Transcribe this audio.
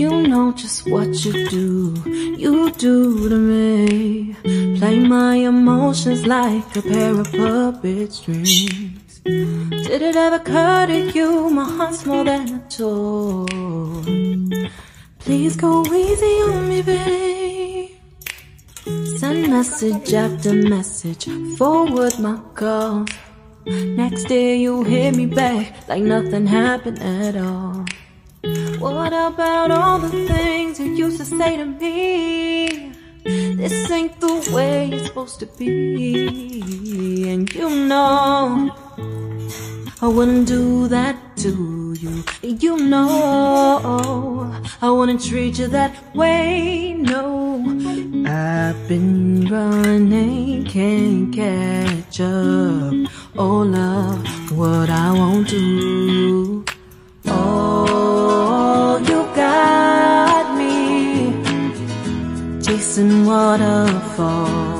You know just what you do to me. Play my emotions like a pair of puppet strings. Did it ever occur to you my heart's more than a toy? Please go easy on me, babe. Send message after message, forward my calls. Next day you hit me back like nothing happened at all. What about all the things you used to say to me? This ain't the way it's supposed to be. And you know I wouldn't do that to you. You know I wouldn't treat you that way, no. I've been running, can't catch up. Oh love, what I won't do. Oh, you got me chasing waterfalls.